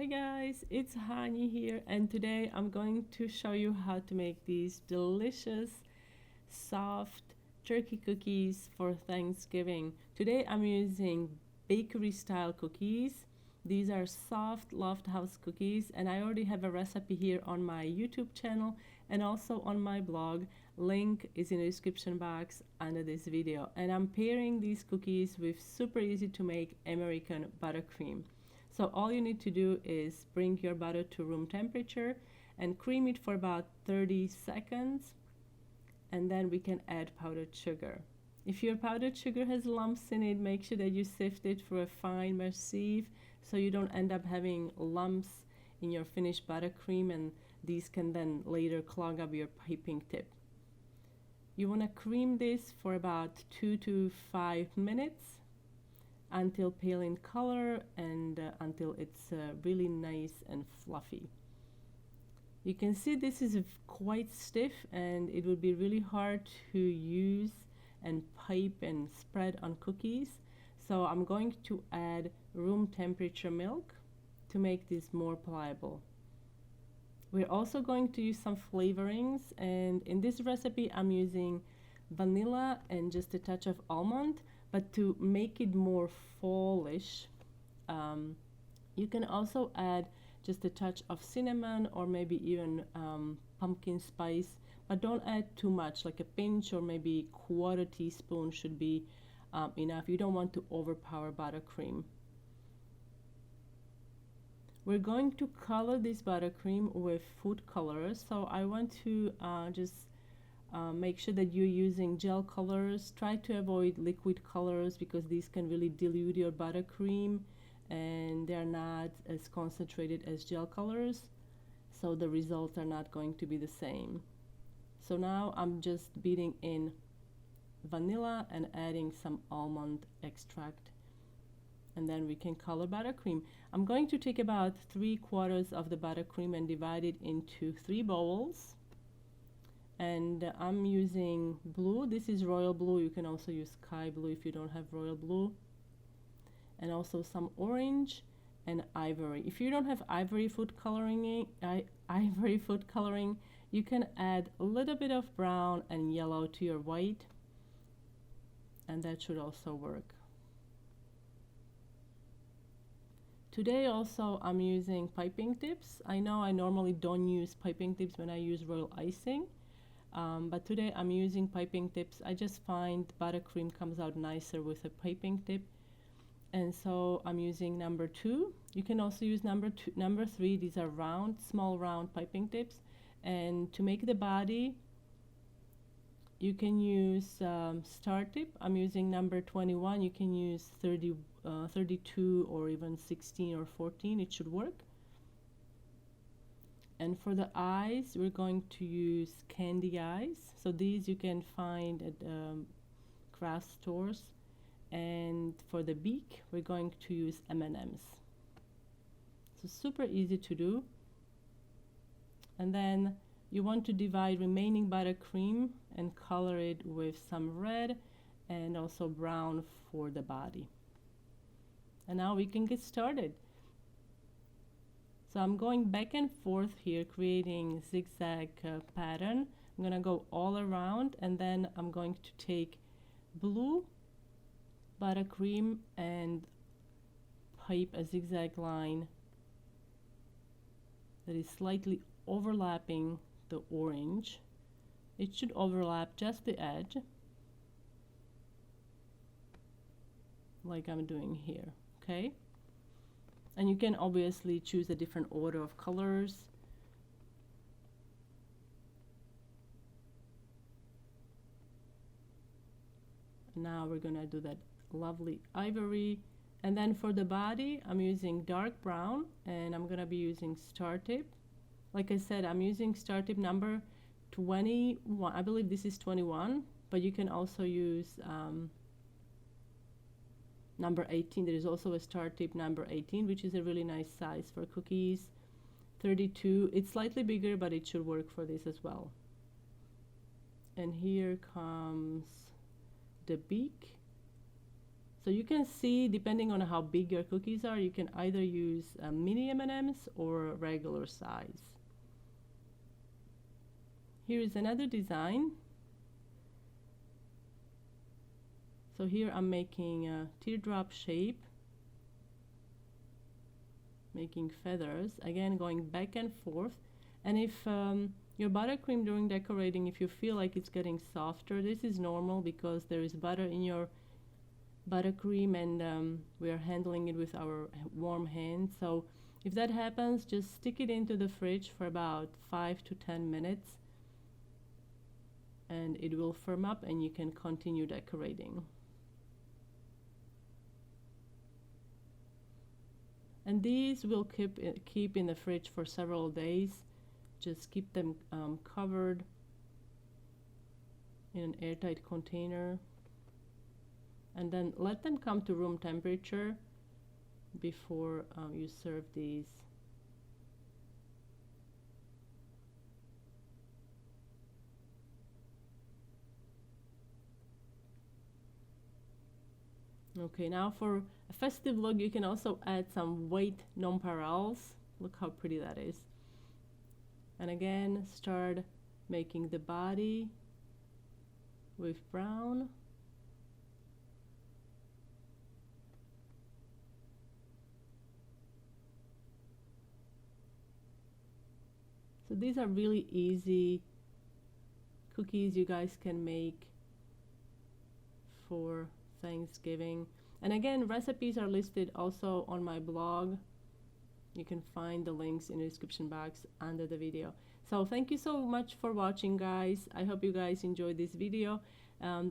Hi guys, it's Hani here, and today I'm going to show you how to make these delicious, soft turkey cookies for Thanksgiving. Today I'm using bakery style cookies. These are soft Lofthouse cookies, and I already have a recipe here on my YouTube channel and also on my blog. Link is in the description box under this video. And I'm pairing these cookies with super easy to make American buttercream. So all you need to do is bring your butter to room temperature and cream it for about 30 seconds, and then we can add powdered sugar. If your powdered sugar has lumps in it, make sure that you sift it through a fine mesh sieve so you don't end up having lumps in your finished buttercream, and these can then later clog up your piping tip. You want to cream this for about 2 to 5 minutes until pale in color and until it's really nice and fluffy. You can see this is quite stiff and it would be really hard to use and pipe and spread on cookies. So I'm going to add room temperature milk to make this more pliable. We're also going to use some flavorings, and in this recipe I'm using vanilla and just a touch of almond, but to make it more fallish, you can also add just a touch of cinnamon or maybe even pumpkin spice, but don't add too much, like a pinch or maybe quarter teaspoon should be enough. You don't want to overpower buttercream. We're going to color this buttercream with food colors, so I want to just make sure that you're using gel colors. Try to avoid liquid colors because these can really dilute your buttercream and they're not as concentrated as gel colors, so the results are not going to be the same. So now I'm just beating in vanilla and adding some almond extract, and then we can color buttercream. I'm going to take about 3/4 of the buttercream and divide it into 3 bowls. And I'm using blue. This is royal blue. You can also use sky blue if you don't have royal blue. And also some orange and ivory. If you don't have ivory food coloring, you can add a little bit of brown and yellow to your white, and that should also work. Today also I'm using piping tips. I know I normally don't use piping tips when I use royal icing, but today I'm using piping tips. I just find buttercream comes out nicer with a piping tip, and so I'm using number 2. You can also use number 3. These are round, small round piping tips. And to make the body, you can use star tip. I'm using number 21. You can use 32 or even 16 or 14. It should work. And for the eyes, we're going to use candy eyes. So these you can find at craft stores. And for the beak, we're going to use M&Ms. So super easy to do. And then you want to divide remaining buttercream and color it with some red and also brown for the body. And now we can get started. So I'm going back and forth here, creating zigzag pattern. I'm gonna go all around, and then I'm going to take blue buttercream and pipe a zigzag line that is slightly overlapping the orange. It should overlap just the edge, like I'm doing here, okay? And you can obviously choose a different order of colors. Now we're gonna do that lovely ivory. And then for the body, I'm using dark brown, and I'm gonna be using star tip. Like I said, I'm using star tip number 21. I believe this is 21, but you can also use number 18. There is also a star tip number 18, which is a really nice size for cookies. 32. It's slightly bigger, but it should work for this as well. And here comes the beak. So you can see, depending on how big your cookies are, you can either use mini M&Ms or regular size. Here is another design. So here I'm making a teardrop shape, making feathers, again going back and forth. And if your buttercream during decorating, if you feel like it's getting softer, this is normal because there is butter in your buttercream and we are handling it with our warm hands. So if that happens, just stick it into the fridge for about 5 to 10 minutes and it will firm up and you can continue decorating. And these will keep in the fridge for several days. Just keep them covered in an airtight container and then let them come to room temperature before you serve these. Okay, now for a festive look, you can also add some white nonpareils. Look how pretty that is. And again, start making the body with brown. So these are really easy cookies you guys can make for Thanksgiving. And again, recipes are listed also on my blog. You can find the links in the description box under the video. So thank you so much for watching, guys. I hope you guys enjoyed this video.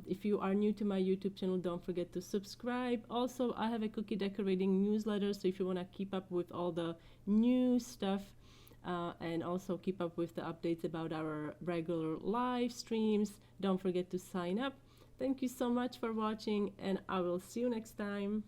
If you are new to my YouTube channel, don't forget to subscribe. Also, I have a cookie decorating newsletter, so if you want to keep up with all the new stuff and also keep up with the updates about our regular live streams, don't forget to sign up. Thank you so much for watching, and I will see you next time.